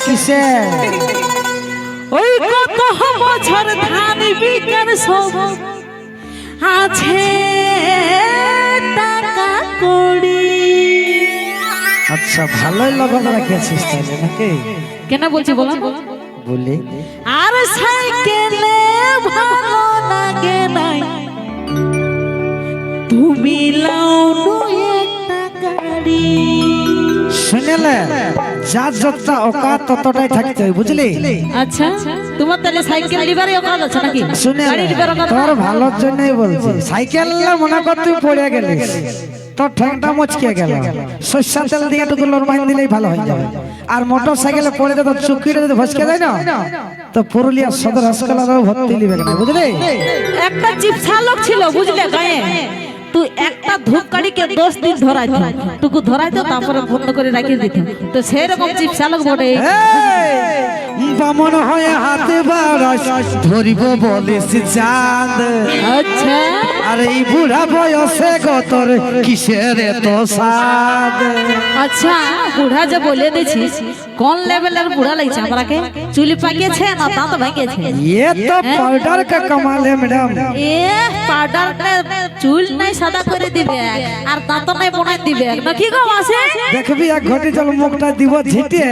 কিসে ওই কত বছর ধান বিকার সব আছে টাকা কড়ি। আচ্ছা ভালোই লগন রাখিয়েছিস তাহলে নাকি? কেন বলছি বলো বলি আর সাইকেলে ভালো লাগে নাই তুমি লাও একটা গাড়ি। শুনেলে যা যতটা অকাত ততটাই থাকতে হয় বুঝলি? আচ্ছা তোমার তাহলে সাইকেল লিবারে অকাত আছে নাকি? শুনে গাড়ি লিবার অকাত তোর ভালোর জন্যই বলছি। সাইকেল মনে কর তুই পড়ে গেলিস, তোর ঠ্যাংটা মচকে গেল, সরষের তেল দিয়ে একটু লোর মাইন দিলেই ভালো হয়ে যাবে। আর মোটর সাইকেলে পড়ে তো চুকিটা যদি ভসকে যায় না, তো পুরুলিয়া সদর হাসপাতালেও ভর্তি নিবে না বুঝলি? একটা জিপ চালক ছিল বুঝলে গায়ে, তুই একটা ধূপকাঠিকে 10 দিন ধরাইতো, টুকু ধরাইতো তারপরে বন্ধ করে রাখি দিত, তো সেই রকম জিপ চালক বটে। বামন হয়ে হাতে বাড়াস ধরিব বলিস চাঁদ। আচ্ছা আর এই বুড়া বয়সে গতর কিসের এত সাদ? আচ্ছা বুড়া যে বলে দিছিস, কোন লেভেলের বুড়া লাগছে আমাকে? চুলি পাকিয়েছে না দাঁত ভাঙিয়েছে? ये तो पाउडर का कमाल है मैडम। এ পাউডার চুল নাই সাদা করে দিবে আর দাঁত নাই বনাই দিবে না কি গো আছে? দেখবি এক ঘটি জল মুখটা দিব ঝিটে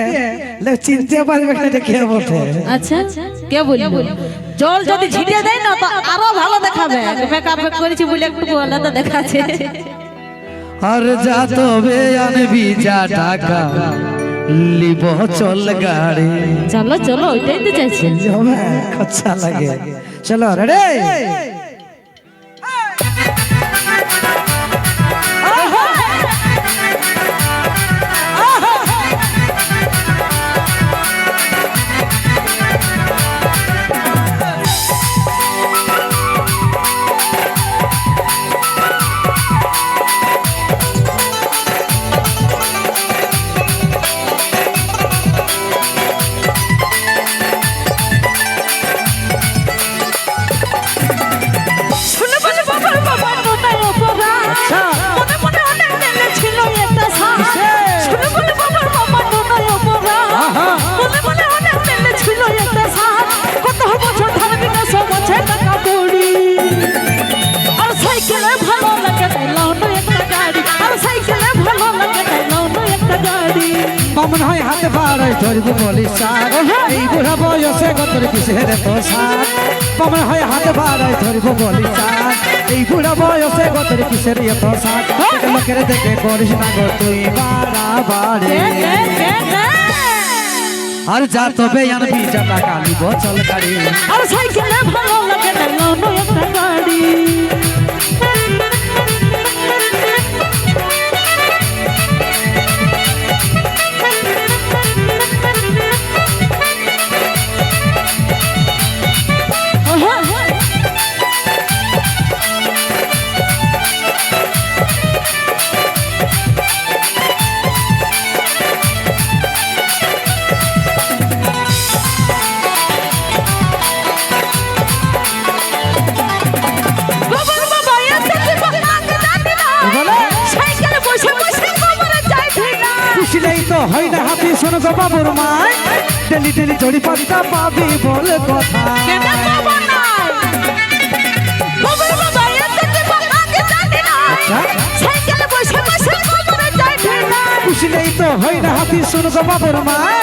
লে চিনতে পারবে না এটা কে বটে। আচ্ছা কে বলল? জল যদি ছিটিয়ে দেয় না তো আরো ভালো দেখাবে। মেকআপ করেছি বলে একটু আলাদা দেখাচ্ছে। আর যা তবে আনবি যা টাকা লিব চল গাড়ি। চলো চলো ওইটাই তো চাইছি। হবে अच्छा লাগে। চলো রেডি? বামন হয় হাতে বাড়াই ধরবো বলিস চাঁদ। এই বুড়া বয়সে গতর কিসের এত সাদ? বামন হয় হাতে বাড়াই ধরবো বলিস চাঁদ। এই বুড়া বয়সে গতর কিসের এত সাদ? লোকের দেখে করিস না গো তুই বাড়াবাড়ি। আর যা তবে আনবি যা টাকা লিব চল গাড়ি। আর সাইকেলে ভালো লাগে না লোনো একটা গাড়ি। তো হয় না হাতি শোনো গো বাবুর মাই, ডেলি ডেলি জড়ি পাতা পাবি বল কথা। খুশি নেই তো হয় না হাতি শোনো গো বাবুর মাই,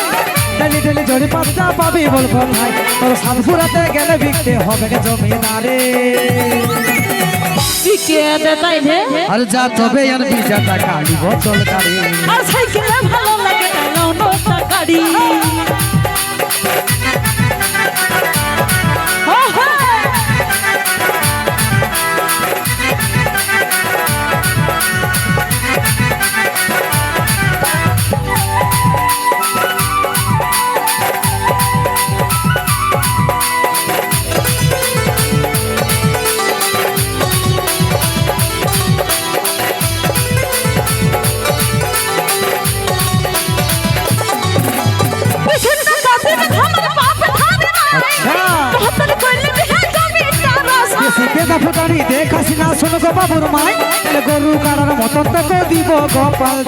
ডেলি ডেলি জড়ি পাতা পাবি বল কথা। তোর সানপুরাতে গেলে বিকতে হবে জমিদারে। আর যা তবে আনবি যা টাকা লিব চল গাড়ি। আর সাইকেলে ভালো লাগে না লোনো একটা গাড়ি। ফুটানি দেখাছি না শোনো গো বাবুর মাই, গরু কাটার মতন তো দিব গোপাল।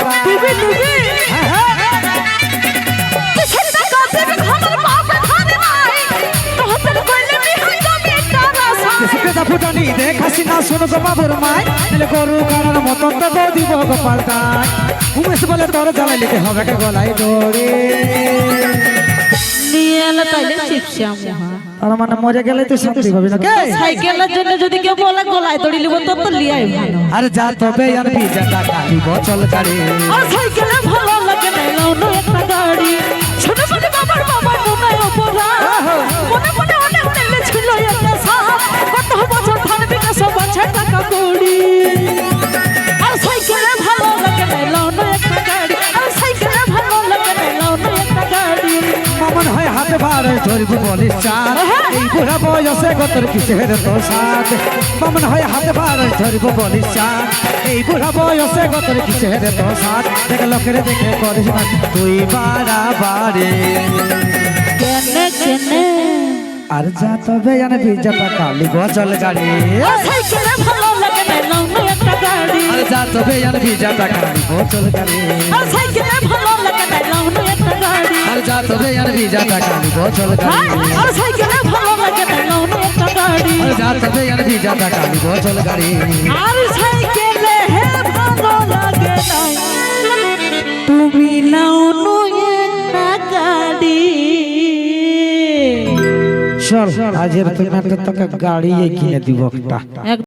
খাসি না শুনো গো বাবুর মাই দিলে গরু কানার মতন তো গো দিব গোপাল তাই উমেশ বলে তোর জ্বালাই লিখে হবে কে গলায় দড়ি নিয়ে এলে তাইলে চিপসা মুহা আর মানে মরে গেলে তুই শান্তি পাবি না কে সাইকেলের জন্য যদি কেউ বলে গলায় দড়ি লিব তো তো লিয়াই ভালো আরে যা তবে আর ভিজা টাকা দিব চল গাড়ি আর সাইকেলে ভালো লাগে না লাউনো একটা গাড়ি ছোট ছোট বাবার মনে অপরা মনে অনেক দিলে ছিল একটা সাপ কত বছর ধান বিকাশ বাঁচে টাকা কড়ি আর সাইকেলে ভালো লাগে না লাউনো একটা গাড়ি আর সাইকেলে ভালো লাগে না লাউনো একটা গাড়ি মামন হয় হাতে ভাড়ে ধরব বলিস চার এই বুড়া বয়সে গতর কিসের তো সাথ মামন হয় হাতে ভাড়ে ধরব বলিস চার এই বুড়া বয়সে গতর কিসের তো সাথ দেখ লোকের দেখে করিস না তুই বাড়াবাড়ি কেনে কেনে আর যা তবে জানে ভিজা টাকা লিব চল গাড়ি আর সাইকেলে ভালো লাগে না লাউনো একটা গাড়ি আর যা তবে জানে ভিজা টাকা লিব চল গাড়ি আর সাইকেলে ভালো লাগে না লাউনো একটা গাড়ি আর যা তবে জানে ভিজা টাকা লিব চল গাড়ি আর সাইকেলে ভালো লাগে না লাউনো একটা গাড়ি আর যা তবে জানে ভিজা টাকা লিব চল গাড়ি আর সাইকেলে হে ভালো লাগে না তুমি লাউনো একটা গাড়ি চল আজের পেমেন্ট তোকে গাড়ি কিনে দিব একটা